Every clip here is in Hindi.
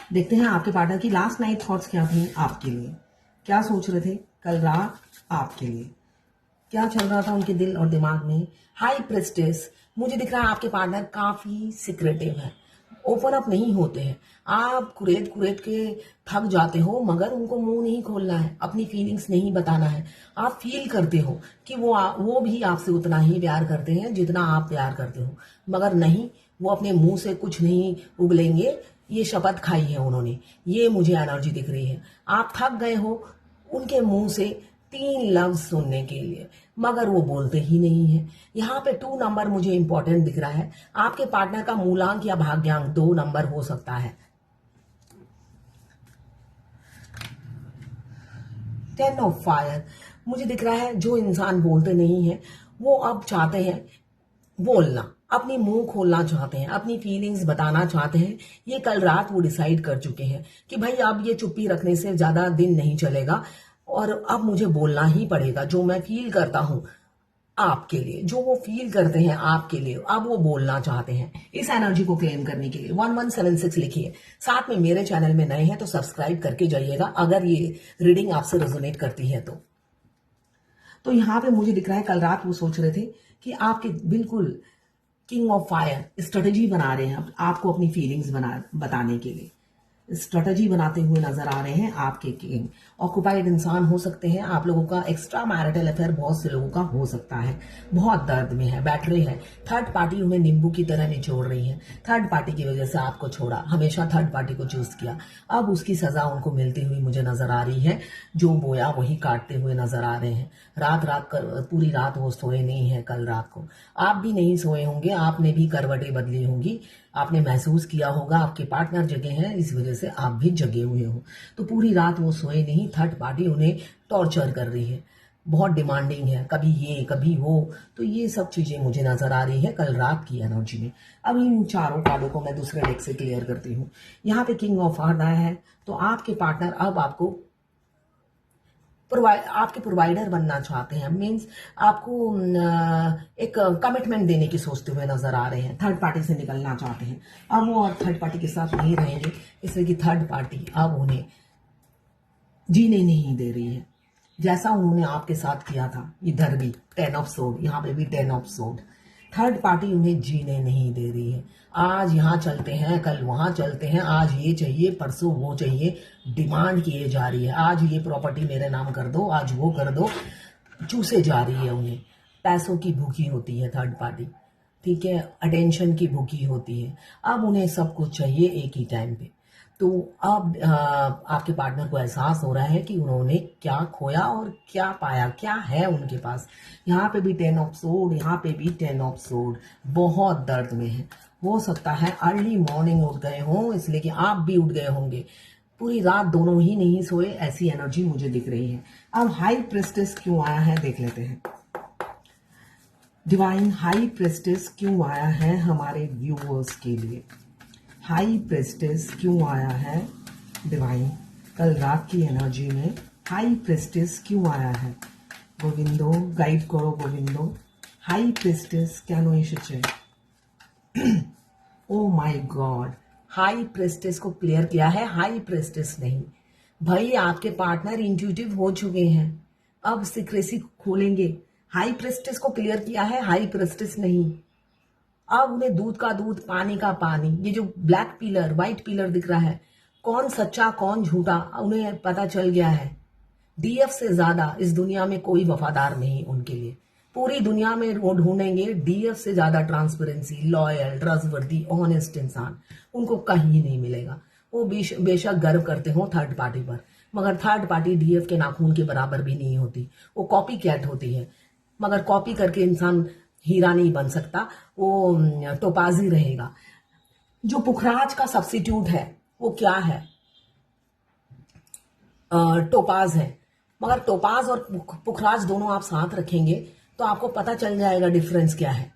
देखते हैं आपके पार्टनर की लास्ट नाइट थॉट्स क्या थी आपके लिए, क्या सोच रहे थे कल रात आपके लिए, क्या चल रहा था उनके दिल और दिमाग में। हाई प्रेस्टेस, मुझे दिख रहा है आपके पार्टनर काफी सिक्रेटिव है, ओपन अप नहीं होते हैं। आप कुरेद कुरेद के थक जाते हो, मगर उनको मुंह नहीं खोलना है, अपनी फीलिंग्स नहीं बताना है। आप फील करते हो कि वो भी आपसे उतना ही प्यार करते हैं जितना आप प्यार करते हो, मगर नहीं, वो अपने मुंह से कुछ नहीं उगलेंगे। ये शपथ खाई है उन्होंने, ये मुझे एनर्जी दिख रही है। आप थक गए हो उनके मुंह से 3 लफ्ज सुनने के लिए, मगर वो बोलते ही नहीं है। यहाँ पे 2 नंबर मुझे इंपॉर्टेंट दिख रहा है। आपके पार्टनर का मूलांक या भाग्यांक 2 नंबर हो सकता है। 10 ऑफ फायर मुझे दिख रहा है, जो इंसान बोलते नहीं है वो अब चाहते हैं बोलना, अपनी मुंह खोलना चाहते हैं, अपनी फीलिंग्स बताना चाहते हैं। ये कल रात वो डिसाइड कर चुके हैं कि भाई अब ये चुप्पी रखने से ज्यादा दिन नहीं चलेगा और अब मुझे बोलना ही पड़ेगा। जो मैं फील करता हूं आपके लिए, जो वो फील करते हैं आपके लिए, अब वो बोलना चाहते हैं। इस एनर्जी को क्लेम करने के लिए 1176 लिखिए। साथ में मेरे चैनल में नए हैं तो सब्सक्राइब करके जाइएगा अगर ये रीडिंग आपसे रेजोनेट करती है तो यहाँ पे मुझे दिख रहा है कल रात वो सोच रहे थे कि आपके बिल्कुल किंग ऑफ फायर स्ट्रेटेजी बना रहे हैं आपको अपनी फीलिंग्स बताने के लिए। स्ट्रेटजी बनाते हुए नजर आ रहे हैं आपके किंग। ऑक्युपाइड इंसान हो सकते हैं आप लोगों का, एक्स्ट्रा मैरिटल अफेयर बहुत से लोगों का हो सकता है, बहुत दर्द में है, बैटरे है। थर्ड पार्टी उन्हें नींबू की तरह निचोड़ रही है। थर्ड पार्टी की वजह से आपको छोड़ा, हमेशा थर्ड पार्टी को चूज किया, अब उसकी सजा उनको मिलती हुई मुझे नजर आ रही है। जो बोया वही काटते हुए नजर आ रहे हैं। पूरी रात वो सोए नहीं है कल रात को। आप भी नहीं सोए होंगे, आपने भी करवटें बदली होंगी, आपने महसूस किया होगा आपके पार्टनर जगे हैं, इस वजह से आप भी जगे हुए हो। तो पूरी रात वो सोए नहीं, थर्ड पार्टी उन्हें टॉर्चर कर रही है, बहुत डिमांडिंग है, कभी ये कभी वो। तो ये सब चीजें मुझे नजर आ रही है कल रात की एनर्जी में। अब इन चारों कार्डों को मैं दूसरे डेक से क्लियर करती हूँ। यहाँ पे किंग ऑफ हार्ट आया है, तो आपके पार्टनर अब आपको आपके प्रोवाइडर बनना चाहते हैं, मीन्स आपको एक कमिटमेंट देने की सोचते हुए नजर आ रहे हैं। थर्ड पार्टी से निकलना चाहते हैं, अब वो और थर्ड पार्टी के साथ नहीं रहेंगे, इसलिए कि थर्ड पार्टी अब उन्हें जीने नहीं दे रही है जैसा उन्होंने आपके साथ किया था। इधर भी 10 ऑफ सोड, यहाँ पे भी 10 ऑफ सोड। थर्ड पार्टी उन्हें जीने नहीं दे रही है। आज यहाँ चलते हैं, कल वहां चलते हैं, आज ये चाहिए, परसों वो चाहिए, डिमांड किए जा रही है। आज ये प्रॉपर्टी मेरे नाम कर दो, आज वो कर दो, चूसे जा रही है उन्हें। पैसों की भूखी होती है थर्ड पार्टी, ठीक है, अटेंशन की भूखी होती है। अब उन्हें सब कुछ चाहिए एक ही टाइम पे। तो अब आपके पार्टनर को एहसास हो रहा है कि उन्होंने क्या खोया और क्या पाया, क्या है उनके पास। यहाँ पे भी 10 ऑफ सोड, यहाँ पे भी 10 ऑफ सोड, बहुत दर्द में है। हो सकता है अर्ली मॉर्निंग उठ गए हों, इसलिए कि आप भी उठ गए होंगे। पूरी रात दोनों ही नहीं सोए, ऐसी एनर्जी मुझे दिख रही है। अब हाई प्रेस्टिस क्यों आया है देख लेते हैं। डिवाइन हाई प्रेस्टिस क्यों आया है हमारे व्यूअर्स के लिए। हाई प्रेस्टिस क्यों आया है डिवाइन कल रात की एनर्जी में। हाई प्रेस्टिस क्यों आया है गोविंदो, गाइड करो गोविंदो। हाई प्रेस्टिस কেন এসেছে? Oh my God, high prestige को क्लियर किया है, हाई प्रेस्टिस नहीं। भाई आपके पार्टनर इंट्यूटिव हो चुके हैं, अब सीक्रेसी खोलेंगे। हाई प्रेस्टिस को क्लियर किया है, हाई प्रेस्टिस नहीं। अब उन्हें दूध का दूध, पानी का पानी, ये जो ब्लैक पिलर व्हाइट पिलर दिख रहा है, कौन सच्चा कौन झूठा उन्हें पता चल गया है। डीएफ से ज्यादा इस दुनिया में कोई वफादार नहीं उनके लिए। पूरी दुनिया में वो ढूंढेंगे, डीएफ से ज्यादा ट्रांसपेरेंसी, लॉयल, ट्रस्टवर्दी, ऑनेस्ट इंसान उनको कहीं नहीं मिलेगा। वो बेशक गर्व करते हो थर्ड पार्टी पर, मगर थर्ड पार्टी डीएफ के नाखून के बराबर भी नहीं होती। वो कॉपी कैट होती है, मगर कॉपी करके इंसान हीरा नहीं बन सकता, वो टोपाजी रहेगा। जो पुखराज का सब्सिट्यूट है वो क्या है? टोपाज है। मगर टोपाज और पुखराज दोनों आप साथ रखेंगे तो आपको पता चल जाएगा डिफरेंस क्या है।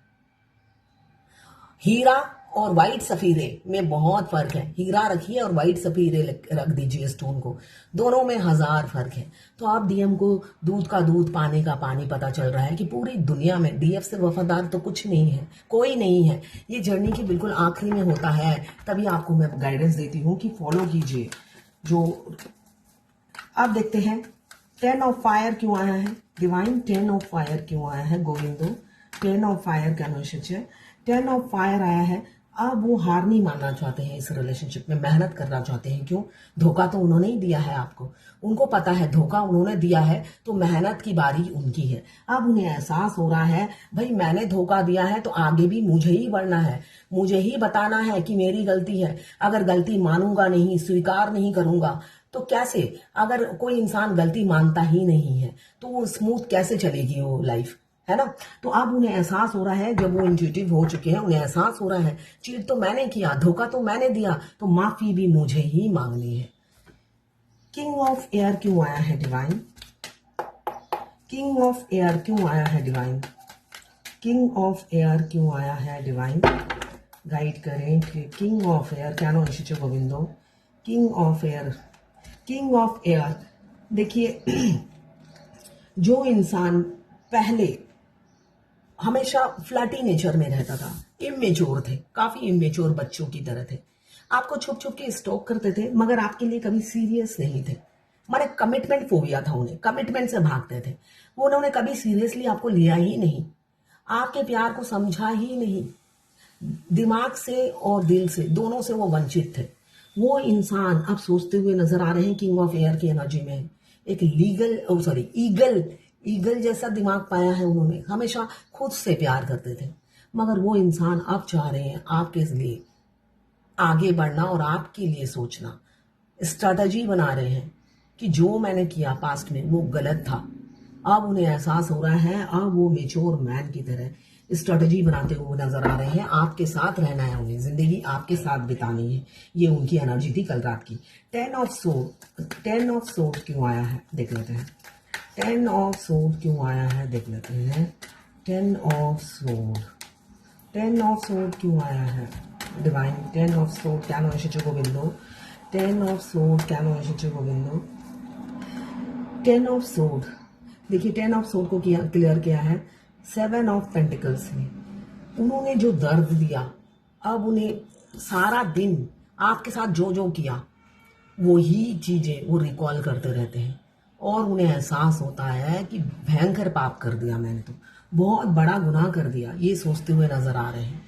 हीरा और व्हाइट सफीरे में बहुत फर्क है। हीरा रखिए और व्हाइट सफीरे रख दीजिए स्टोन को, दोनों में 1000 फर्क है। तो आप डीएम को दूध का दूध पानी का पानी पता चल रहा है कि पूरी दुनिया में डीएफ से वफादार तो कुछ नहीं है, कोई नहीं है। ये जर्नी के बिल्कुल आखिरी में होता है, तभी आपको मैं गाइडेंस देती हूँ कि फॉलो कीजिए। जो अब देखते हैं 10 ऑफ फायर क्यों आया है डिवाइन, 10 ऑफ फायर क्यों आया है गोविंदो, 10 ऑफ फायर क्या मैसेज है, 10 ऑफ फायर आया है। अब वो हार नहीं मानना चाहते हैं, इस रिलेशनशिप में मेहनत करना चाहते हैं। क्यों? धोखा तो उन्होंने ही दिया है आपको, उनको पता है धोखा उन्होंने दिया है, तो मेहनत की बारी उनकी है। अब उन्हें एहसास हो रहा है भाई मैंने धोखा दिया है तो आगे भी मुझे ही बढ़ना है, मुझे ही बताना है कि मेरी गलती है। अगर गलती मानूंगा नहीं, स्वीकार नहीं करूंगा तो कैसे? अगर कोई इंसान गलती मानता ही नहीं है तो वो स्मूथ कैसे चलेगी वो लाइफ, है ना? तो अब उन्हें एहसास हो रहा है, जब वो इंट्यूटिव हो चुके हैं, उन्हें एहसास हो रहा है चीट तो मैंने किया, धोखा तो मैंने दिया, तो माफी भी मुझे ही मांगनी है। किंग ऑफ एयर क्यों आया है डिवाइन, किंग ऑफ एयर क्यों आया है डिवाइन, किंग ऑफ एयर क्यों आया है डिवाइन, गाइड करें। किंग ऑफ एयर क्या नो निश्चित गोविंदो, king of air, king of air. देखिए जो इंसान पहले हमेशा फ्लर्टी नेचर में रहता था, इमेच्योर थे, काफी इमेच्योर बच्चों की तरह थे, आपको छुप छुप के स्टॉक करते थे, मगर आपके लिए कभी सीरियस नहीं थे। माने कमिटमेंट फोबिया था उन्हें, कमिटमेंट से भागते थे वो, उन्होंने कभी सीरियसली आपको लिया ही नहीं, आपके प्यार को समझा ही नहीं, दिमाग से और दिल से दोनों से वो वंचित थे। वो इंसान अब सोचते हुए नजर आ रहे हैं किंग ऑफ एयर की एनर्जी में, एक ईगल जैसा दिमाग पाया है उन्होंने, हमेशा खुद से प्यार करते थे, मगर वो इंसान अब चाह रहे हैं आपके लिए आगे बढ़ना और आपके लिए सोचना, स्ट्रैटेजी बना रहे हैं कि जो मैंने किया पास्ट में वो गलत था। अब उन्हें एहसास हो रहा है, अब वो मेच्योर मैन की तरह स्ट्रेटजी बनाते हुए नजर आ रहे हैं। आपके साथ रहना है उन्हें, जिंदगी आपके साथ बितानी है, ये उनकी एनर्जी थी कल रात की। 10 ऑफ सोर्ड क्यों आया है देख लेते हैं, 10 ऑफ सोर्ड क्यों आया है देख लेते हैं, 10 ऑफ सोर्ड, 10 ऑफ सोर्ड क्यों आया है डिवाइन, 10 ऑफ सोर्ड क्या नो शिचो गोविंदो, 10 ऑफ सोर्ड क्या नो शिचो गोविंदो, 10 ऑफ सोर्ड। देखिए 10 ऑफ सोर्ड को क्लियर किया है 7 ऑफ पेंटिकल्स ने। उन्होंने जो दर्द दिया, अब उन्हें सारा दिन आपके साथ जो जो किया वो ही चीजें वो रिकॉल करते रहते हैं, और उन्हें एहसास होता है कि भयंकर पाप कर दिया मैंने, तो बहुत बड़ा गुनाह कर दिया, ये सोचते हुए नजर आ रहे हैं।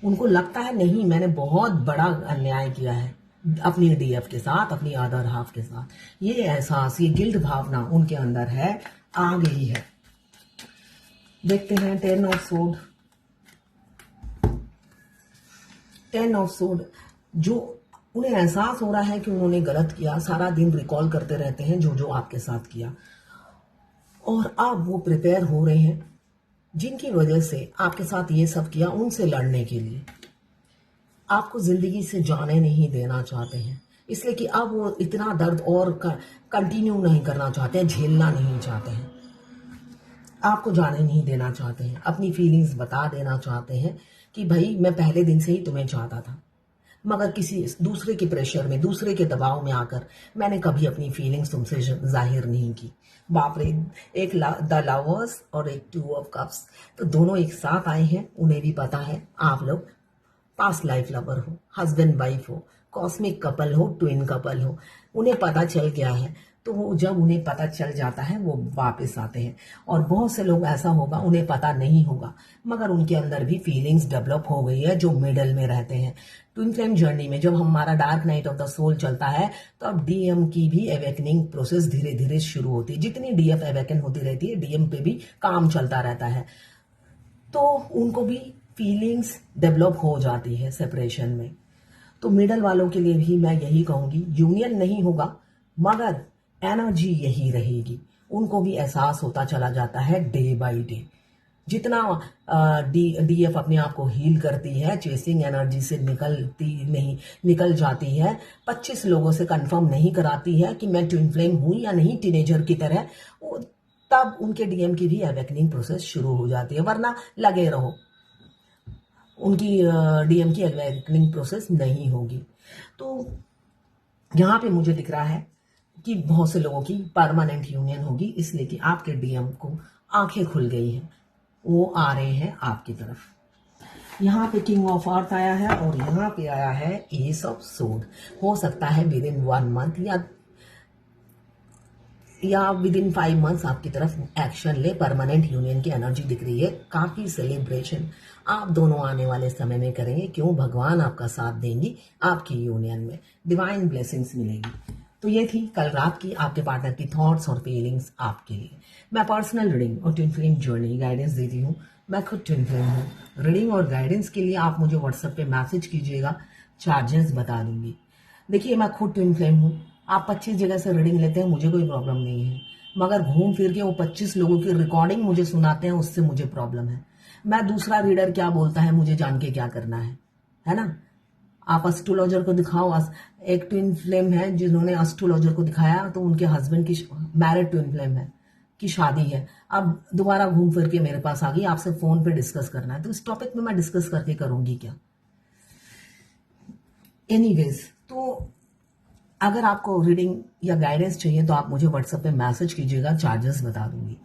उनको लगता है नहीं मैंने बहुत बड़ा अन्याय किया है अपनी डीएफ के साथ, अपनी अदर हाफ के साथ। ये एहसास, ये गिल्ट भावना उनके अंदर है, आ गई है। देखते हैं 10 ऑफ सोर्ड, 10 ऑफ सोर्ड। जो उन्हें एहसास हो रहा है कि उन्होंने गलत किया, सारा दिन रिकॉल करते रहते हैं जो जो आपके साथ किया, और अब वो प्रिपेयर हो रहे हैं जिनकी वजह से आपके साथ ये सब किया उनसे लड़ने के लिए। आपको जिंदगी से जाने नहीं देना चाहते हैं, इसलिए कि अब वो इतना दर्द और कंटिन्यू नहीं करना चाहते हैं, झेलना नहीं चाहते हैं, आपको जाने नहीं देना चाहते हैं, अपनी फीलिंग्स बता देना चाहते हैं कि भाई मैं पहले दिन से ही तुम्हें चाहता था, मगर किसी दूसरे के प्रेशर में, दूसरे के दबाव में आकर मैंने कभी अपनी फीलिंग्स तुमसे जाहिर नहीं की। बाप रे, एक द लवर्स और एक 2 ऑफ कप्स, तो दोनों एक साथ आए हैं। उन्हें भी पता है आप लोग पास्ट लाइफ लवर हो, हस्बैंड वाइफ हो, कॉस्मिक कपल हो, ट्विन कपल हो, उन्हें पता चल गया है। तो वो जब उन्हें पता चल जाता है वो वापस आते हैं, और बहुत से लोग ऐसा होगा उन्हें पता नहीं होगा, मगर उनके अंदर भी फीलिंग्स डेवलप हो गई है, जो मिडल में रहते हैं। ट्विन फ्लेम जर्नी में जब हमारा dark night of the soul चलता है तो अब डीएम की भी अवेकनिंग प्रोसेस धीरे धीरे शुरू होती है। जितनी डीएफ अवेकन होती रहती है, डीएम पे भी काम चलता रहता है, तो उनको भी फीलिंग्स डेवलप हो जाती है सेपरेशन में। तो मिडल वालों के लिए भी मैं यही कहूंगी, यूनियन नहीं होगा मगर एनर्जी यही रहेगी। उनको भी एहसास होता चला जाता है डे बाय डे। जितना डीएफ अपने आप को हील करती है, चेसिंग एनर्जी से निकल जाती है, 25 लोगों से कंफर्म नहीं कराती है कि मैं ट्विन फ्लेम हूं या नहीं, टीनेजर की तरह, तब उनके डीएम की भी अवेकनिंग प्रोसेस शुरू हो जाती है। वरना लगे रहो, उनकी डीएम की अवेकनिंग प्रोसेस नहीं होगी। तो यहाँ पे मुझे दिख रहा है कि बहुत से लोगों की परमानेंट यूनियन होगी, इसलिए कि आपके डीएम को आंखें खुल गई हैं, वो आ रहे हैं आपकी तरफ। यहाँ पे किंग ऑफ अर्थ आया है और यहाँ पे आया है एस ऑफ सोर्ड। हो सकता है विद इन 1 मंथ या विद इन 5 मंथ्स आपकी तरफ एक्शन ले। परमानेंट यूनियन की एनर्जी दिख रही है, काफी सेलिब्रेशन आप दोनों आने वाले समय में करेंगे। क्यों? भगवान आपका साथ देंगी, आपकी यूनियन में डिवाइन ब्लेसिंग्स मिलेगी। तो ये थी कल रात की आपके पार्टनर की थॉट्स और फीलिंग्स आपके लिए। मैं पर्सनल रीडिंग और ट्विन फ्लेम जर्नी गाइडेंस देती हूँ। मैं खुद ट्विन फ्लेम हूँ। रीडिंग और गाइडेंस के लिए आप मुझे व्हाट्सएप पे मैसेज कीजिएगा, चार्जेस बता दूंगी। देखिए, मैं खुद ट्विन फ्लेम हूँ। आप 25 जगह से रीडिंग लेते हैं, मुझे कोई प्रॉब्लम नहीं है, मगर घूम फिर के वो 25 लोगों की रिकॉर्डिंग मुझे सुनाते हैं, उससे मुझे प्रॉब्लम है। मैं दूसरा रीडर क्या बोलता है मुझे जान के क्या करना है ना? आप एस्ट्रोलॉजर को दिखाओ। एक ट्विन फ्लेम है जिन्होंने एस्ट्रोलॉजर को दिखाया तो उनके हस्बैंड की मैरिड ट्विन फ्लेम है की शादी है, अब दोबारा घूम फिर के मेरे पास आ गई, आपसे फोन पे डिस्कस करना है। तो इस टॉपिक में मैं डिस्कस करके करूंगी क्या? एनीवेज, तो अगर आपको रीडिंग या गाइडेंस चाहिए तो आप मुझे व्हाट्सएप पे मैसेज कीजिएगा, चार्जेस बता दूंगी।